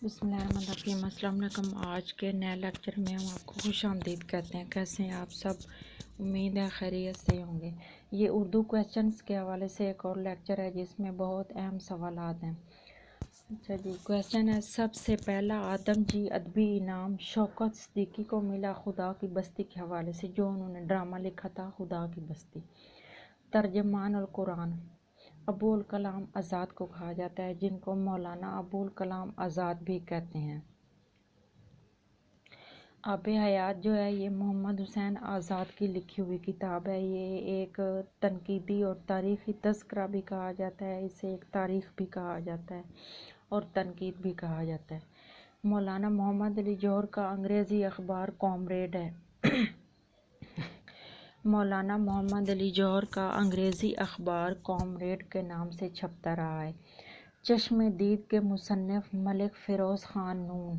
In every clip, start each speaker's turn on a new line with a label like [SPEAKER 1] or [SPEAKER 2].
[SPEAKER 1] بسم اللہ الرحمن الرحیم۔ السلام علیکم۔ آج کے نئے لیکچر میں ہم آپ کو خوش آمدید کہتے ہیں۔ کیسے ہیں آپ سب؟ امید ہے خیریت سے ہوں گے۔ یہ اردو کویسچنز کے حوالے سے ایک اور لیکچر ہے جس میں بہت اہم سوالات ہیں۔ اچھا جی، کویسچن ہے، سب سے پہلا آدم جی ادبی انعام شوکت صدیقی کو ملا خدا کی بستی کے حوالے سے، جو انہوں نے ڈرامہ لکھا تھا خدا کی بستی۔ ترجمان القرآن ابو الکلام آزاد کو کہا جاتا ہے، جن کو مولانا ابو الکلام آزاد بھی کہتے ہیں۔ آب حیات جو ہے یہ محمد حسین آزاد کی لکھی ہوئی کتاب ہے۔ یہ ایک تنقیدی اور تاریخی تذکرہ بھی کہا جاتا ہے، اسے ایک تاریخ بھی کہا جاتا ہے اور تنقید بھی کہا جاتا ہے۔ مولانا محمد علی جوہر کا انگریزی اخبار کامریڈ ہے۔ مولانا محمد علی جوہر کا انگریزی اخبار کامریڈ کے نام سے چھپتا رہا ہے۔ چشم دید کے مصنف ملک فیروز خان نون۔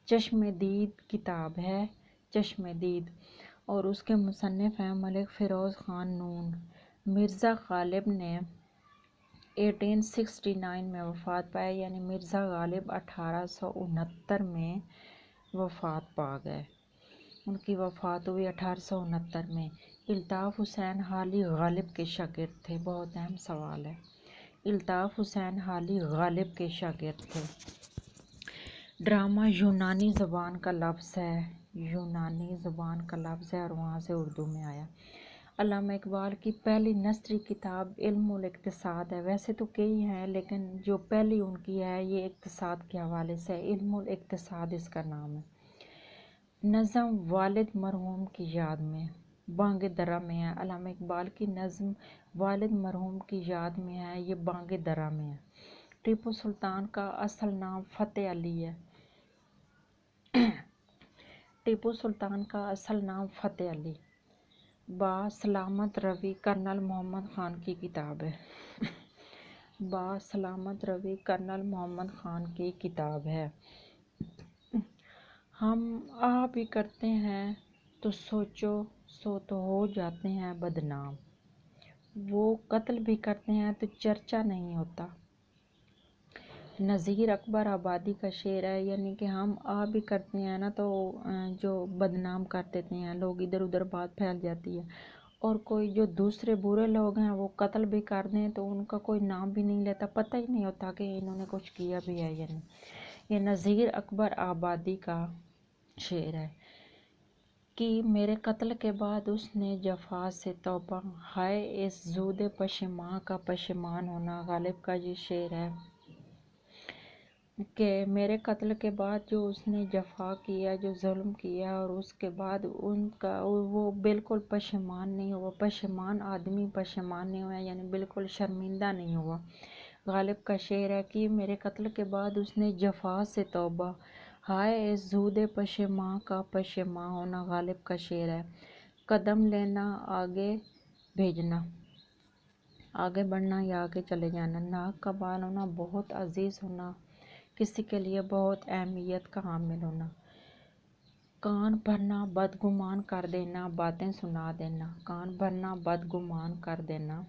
[SPEAKER 1] چشم دید کتاب ہے، چشم دید، اور اس کے مصنف ہیں ملک فیروز خان نون۔ مرزا غالب نے 1869 میں وفات پائی، یعنی مرزا غالب 1869 میں وفات پا گئے۔ ان کی وفات ہوئی 1869 میں۔ الطاف حسین حالی غالب کے شاگرد تھے۔ بہت اہم سوال ہے۔ الطاف حسین حالی غالب کے شاگرد تھے۔ ڈرامہ یونانی زبان کا لفظ ہے، یونانی زبان کا لفظ ہے اور وہاں سے اردو میں آیا۔ علامہ اقبال کی پہلی نثری کتاب علم الاقتصاد ہے۔ ویسے تو کئی ہیں لیکن جو پہلی ان کی ہے یہ اقتصاد کے حوالے سے، علم الاقتصاد اس کا نام ہے۔ نظم والد مرحوم کی یاد میں، بانگ درہ میں ہے۔ علامہ اقبال کی نظم والد مرحوم کی یاد میں ہے، یہ بانگ درہ میں ہے۔ ٹیپو سلطان کا اصل نام فتح علی ہے۔ ٹیپو سلطان کا اصل نام فتح علی۔ با سلامت روی کرنل محمد خان کی کتاب ہے۔ با سلامت روی کرنل محمد خان کی کتاب ہے۔ ہم آ بھی کرتے ہیں تو سوچو سو تو ہو جاتے ہیں بدنام، وہ قتل بھی کرتے ہیں تو چرچا نہیں ہوتا۔ نذیر اکبر آبادی کا شعر ہے، یعنی کہ ہم آ بھی کرتے ہیں نا تو جو بدنام کر دیتے ہیں لوگ، ادھر ادھر بات پھیل جاتی ہے، اور کوئی جو دوسرے برے لوگ ہیں وہ قتل بھی کر دیں تو ان کا کوئی نام بھی نہیں لیتا، پتہ ہی نہیں ہوتا کہ انہوں نے کچھ کیا بھی ہے یا نہیں۔ یہ نذیر اکبر آبادی کا شعر ہے کہ میرے قتل کے بعد اس نے جفا سے توبہ، ہائے اس زود پشیماں کا پشیمان ہونا۔ غالب کا یہ شعر ہے کہ میرے قتل کے بعد جو اس نے جفا کیا، جو ظلم کیا، اور اس کے بعد ان کا وہ بالکل پشیمان نہیں ہوا، پشیمان آدمی پشیمان نہیں ہوا، یعنی بالکل شرمندہ نہیں ہوا۔ غالب کا شعر ہے کہ میرے قتل کے بعد اس نے جفا سے توبہ، ہائے اس زود پشیماں کا پشیمان ہونا۔ غالب کا شعر ہے قدم لینا آگے بھیجنا، آگے بڑھنا یا آگے چلے جانا، ناک کا بال ہونا، بہت عزیز ہونا، کسی کے لیے بہت اہمیت کا حامل ہونا، کان بھرنا بدگمان کر دینا، باتیں سنا دینا، کان بھرنا بدگمان کر دینا،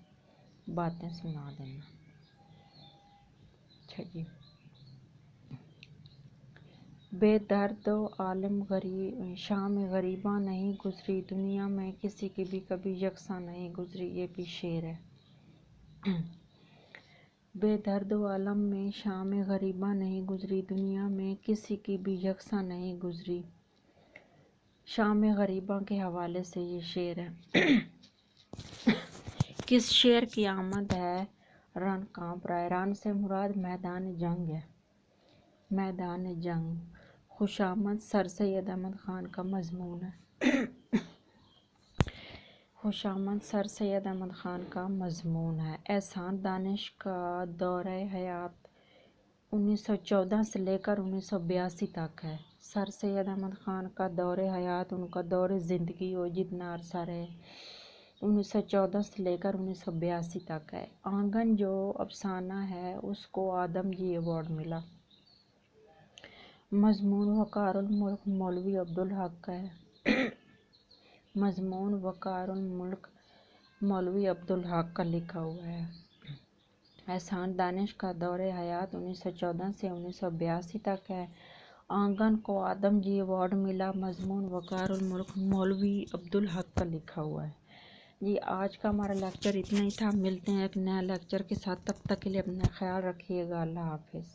[SPEAKER 1] باتیں سنا دینا۔ اچھا جی، بے درد و عالم شام غریباں نہیں گزری، دنیا میں کسی کی بھی کبھی یکساں نہیں گزری، یہ بھی شعر ہے۔ بے درد و عالم میں شام غریباں نہیں گزری، دنیا میں کسی کی بھی یکساں نہیں گزری۔ شام غریباں کے حوالے سے یہ شعر ہے۔ کس شعر کی آمد ہے رن کانپ رہا ہے؟ رن سے مراد میدان جنگ ہے، میدان جنگ۔ خوشامد سر سید احمد خان کا مضمون ہے۔ خوشامد سر سید احمد خان کا مضمون ہے۔ احسان دانش کا دورہ حیات 1914 سے لے کر 1982 تک ہے۔ سر سید احمد خان کا دورہ حیات، ان کا دور زندگی وہ جتنا عرصہ رہے، 1914 سے لے کر 1982 تک ہے۔ آنگن جو افسانہ ہے اس کو آدم جی ایوارڈ ملا۔ مضمون وقار الملک مولوی عبدالحق کا ہے۔ مضمون وقار الملک مولوی عبدالحق کا لکھا ہوا ہے۔ احسان دانش کا دور حیات 1914 سے 1982 تک ہے۔ آنگن کو آدم جی ایوارڈ ملا۔ مضمون وقار الملک، مولوی عبدالحق کا لکھا ہوا ہے۔ جی آج کا ہمارا لیکچر اتنا ہی تھا، ملتے ہیں ایک نیا لیکچر کے ساتھ، تب تک کے لیے اپنا خیال رکھیے گا، اللہ حافظ۔